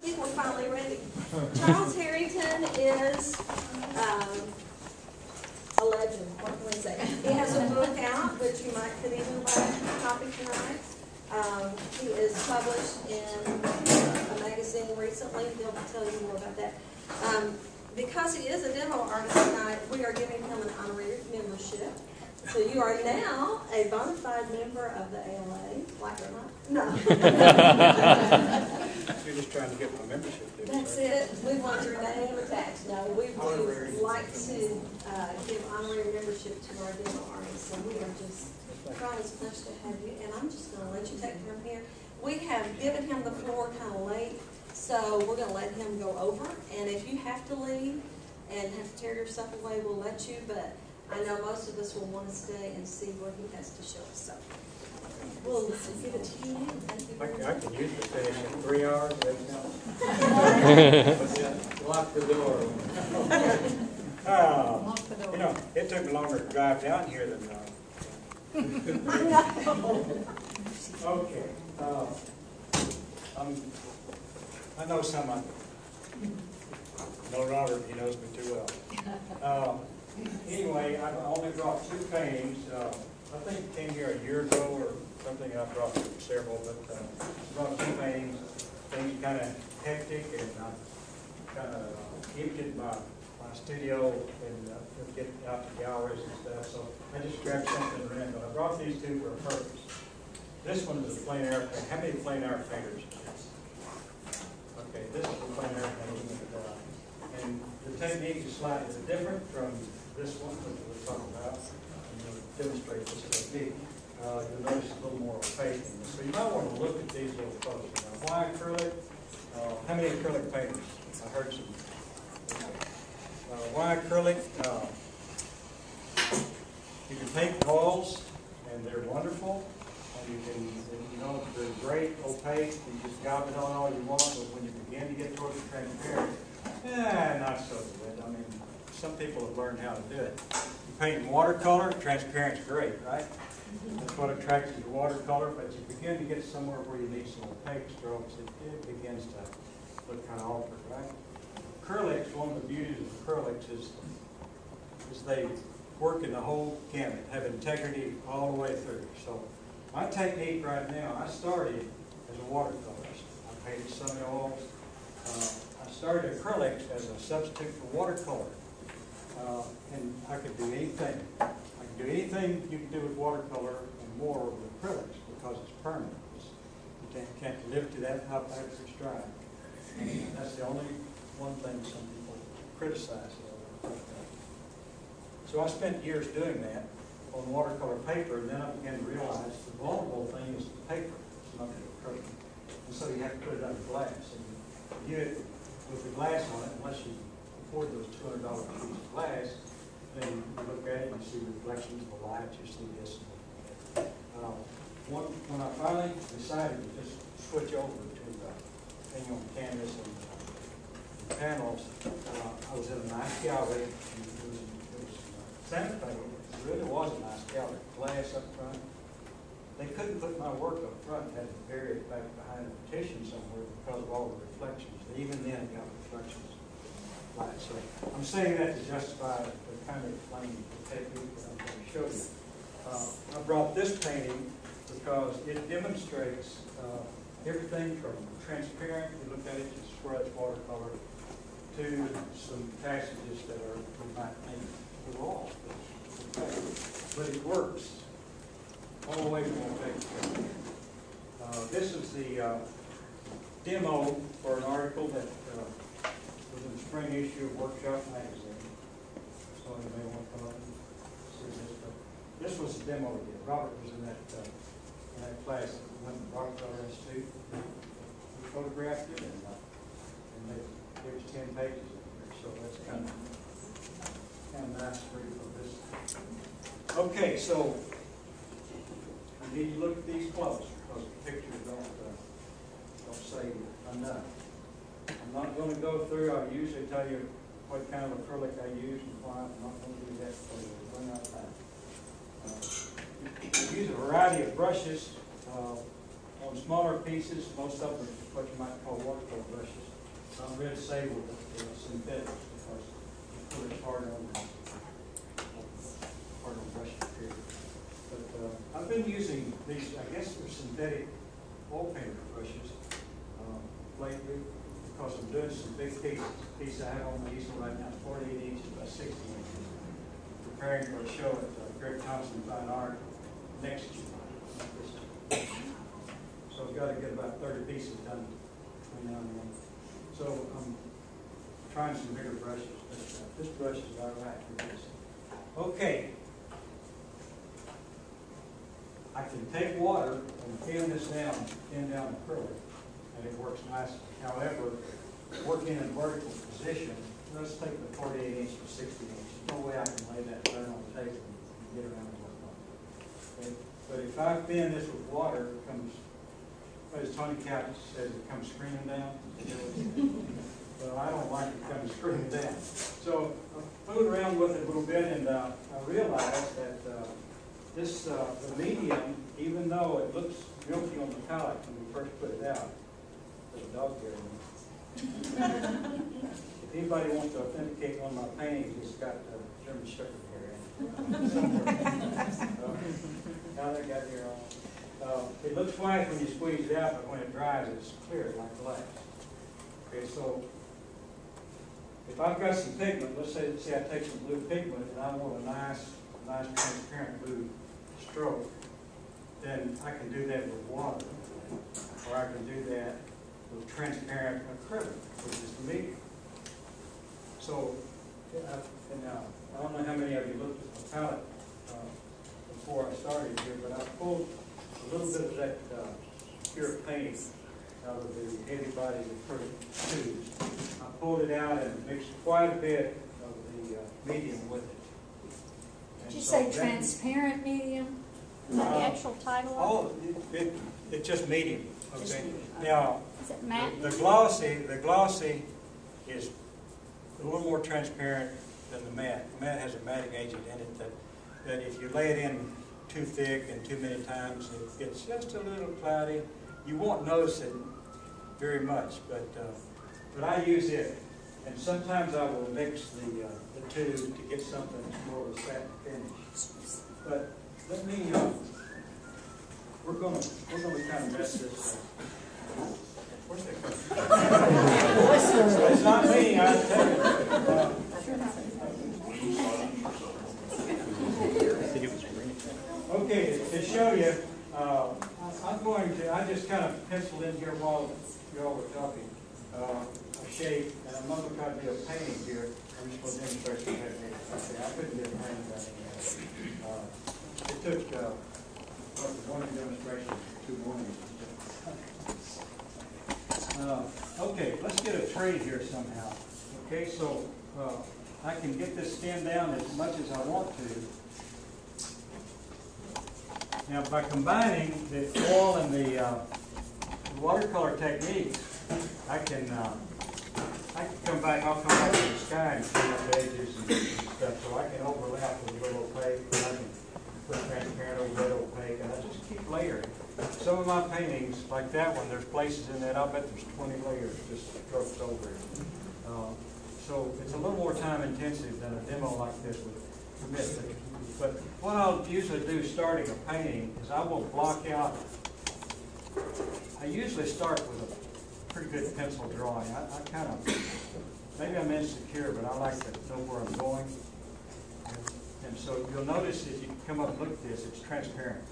I think we're finally ready. Charles Harrington is a legend. What can we say? He has a book out, which you could even buy a copy tonight. He is published in a magazine recently. He'll tell you more about that. Because he is a demo artist tonight, we are giving him an honorary membership. So you are now a bona fide member of the ALA, like it or not? No. You're just trying to get my membership. That's it. We want your name attached. No, we would like to give honorary membership to our demo artists. So we are just trying as much to have you. And I'm just going to let you take it from here. We have given him the floor kind of late, so we're going to let him go over. And if you have to leave and have to tear your stuff away, we'll let you. But I know most of us will want to stay and see what he has to show us. So we'll give it to you. Thank you very much. I can use the finish in 3 hours. Lock the door. You know, it took me longer to drive down here than okay. I know someone. No, Robert, he knows me too well. Anyway, I only brought 2 paintings. I think it came here a year ago or something. I brought several, but I brought 2 paintings. Things kind of hectic, and I kind of emptied my studio and get out to galleries and stuff. So I just grabbed something random. I brought these 2 for a purpose. This one is a plein air paint. How many plein air painters? Okay, this is a plein air painting. And the technique is slightly different from this one that we're talking about. I'm going to demonstrate this technique. You'll notice a little more opaque in this. So you might want to look at these a little closer. Now, why acrylic? How many acrylic painters? I heard some. Why acrylic? You can paint walls, and they're wonderful. And you can, you know, they're great, opaque. You just gob it on all you want, but when you begin to get towards the transparent, not so good. I mean, some people have learned how to do it. You paint in watercolor, transparent's great, right? That's what attracts you to watercolor, but you begin to get somewhere where you need some opaque strokes, it begins to look kind of awkward, right? Acrylics, one of the beauties of acrylics is they work in the whole gamut, have integrity all the way through. So my technique right now, I started as a watercolorist. I painted semi-oils. I started acrylics as a substitute for watercolor. And I could do anything. I could do anything you can do with watercolor and more with acrylics because it's permanent. You can't live to that how bad it's dry. And that's the only one thing some people criticize. So I spent years doing that on watercolor paper, and then I began to realize the vulnerable thing is the paper. It's not the acrylic. And so you have to put it under glass. And you do it with the glass on it, unless you afford those $200 pieces of glass, then you look at it and you see reflections of the light, you see this and that. When I finally decided to just switch over to painting on canvas and panels, I was in a nice gallery. It was Santa Fe. It really was a nice gallery. Glass up front. They couldn't put my work up front. Had to bury it back behind a partition somewhere because of all the reflections. Even then, it got reflections. Right. So I'm saying that to justify the kind of explain the technique that I'm going to show you. I brought this painting because it demonstrates everything from transparent, you look at it just where it's watercolor, to some passages that are, we might paint the walls. But it works all the way from opaque. This is the demo for an article that was in the spring issue of Workshop magazine. So you may want to come up and see this. But this was the demo we did. Robert was in that class that we went to Rockefeller Institute. We photographed it, and there was 10 pages in there. So that's kind of nice for you for this. Okay, so you need to look at these close because the pictures don't say enough. I'm not going to go through. I usually tell you what kind of acrylic I use and why. I'm not going to do that for you. We're running out of time. I use a variety of brushes on smaller pieces. Most of them are what you might call watercolor brushes. Red Sable synthetics because it's really hard on brush material. But I've been using these, I guess they're synthetic oil painter brushes lately because I'm doing some big pieces. The piece I have on my easel right now is 48 inches by 60 inches. Preparing for a show at Greg Thompson Fine Art next year. So I've got to get about 30 pieces done between now and then. So I'm trying some bigger brushes, but this brush is all right for this. Okay. I can take water and thin this down, thin down acrylic, and it works nicely. However, working in a vertical position, let's take the 48 inch to 60 inch. There's no way I can lay that down on the table and get around and work on it. Okay? But if I thin this with water, it comes, as Tony Capps says, it comes screaming down. Well, I don't like it coming screaming down. So I fooled around with it a little bit, and I realized that the medium, even though it looks milky on the palette when we first put it out, there's a dog here. If anybody wants to authenticate one of my paintings, it's got German Shepherd hair in it. Somewhere. Now they got here on. It looks white when you squeeze it out, but when it dries, it's clear like glass. Okay, so if I've got some pigment, let's say I take some blue pigment and I want a nice transparent blue stroke, then I can do that with water, or I can do that with transparent acrylic, which is the medium. So, I don't know how many of you looked at the palette before I started here, but I pulled a little bit of that pure paint out of the heavy body acrylic tubes. I pulled it out and mixed quite a bit of the medium with it. Did you say transparent medium? Is that the actual title of it? Oh, it's just medium. Okay. Now, is it matte? The glossy is a little more transparent than the matte. The matte has a matting agent in it that if you lay it in too thick and too many times, it gets just a little cloudy. You won't notice it very much, but I use it, and sometimes I will mix the two to get something that's more of a satin finish. But let me we're gonna kind of mess this up. Where's that coming? It's not me, I tell you. Okay, to show you, I just kind of penciled in here while you all were talking, a shape, and I'm not going to do a painting here. I'm just going to demonstrate some technique. Okay, I couldn't get a painting done anyway. It took one demonstration, 2 mornings. Okay, let's get a trade here somehow. Okay, so I can get this skin down as much as I want to. Now, by combining the oil and the watercolor techniques, I can come back. I'll come back to the sky and clean up the edges and stuff, so I can overlap with a little opaque. And I can put transparent over that opaque, and I just keep layering. Some of my paintings, like that one, there's places in that, I'll bet there's 20 layers just stroked over it. So it's a little more time intensive than a demo like this would permit. But what I'll usually do starting a painting is I will block out. I usually start with a pretty good pencil drawing. I kind of, maybe I'm insecure, but I like to know where I'm going. And so you'll notice as you come up and look at this, it's transparent.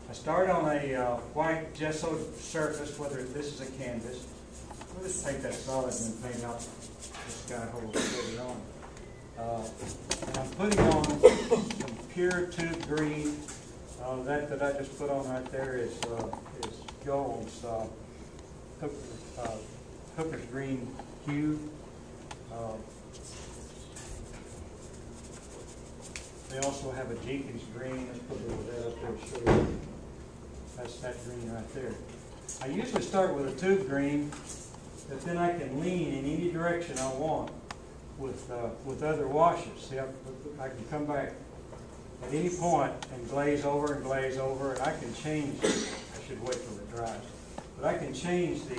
I start on a white gesso surface, whether this is a canvas. We'll just take that solid and then paint out this guy hole further on. And I'm putting on some pure tube green. That I just put on right there is Gold's Hooker's Green Hue. They also have a Jenkins green. Let's put a little of that up there to show you. That's that green right there. I usually start with a tube green, but then I can lean in any direction I want with other washes. See, I can come back at any point and glaze over, and I can change. I should wait till it dries, but I can change the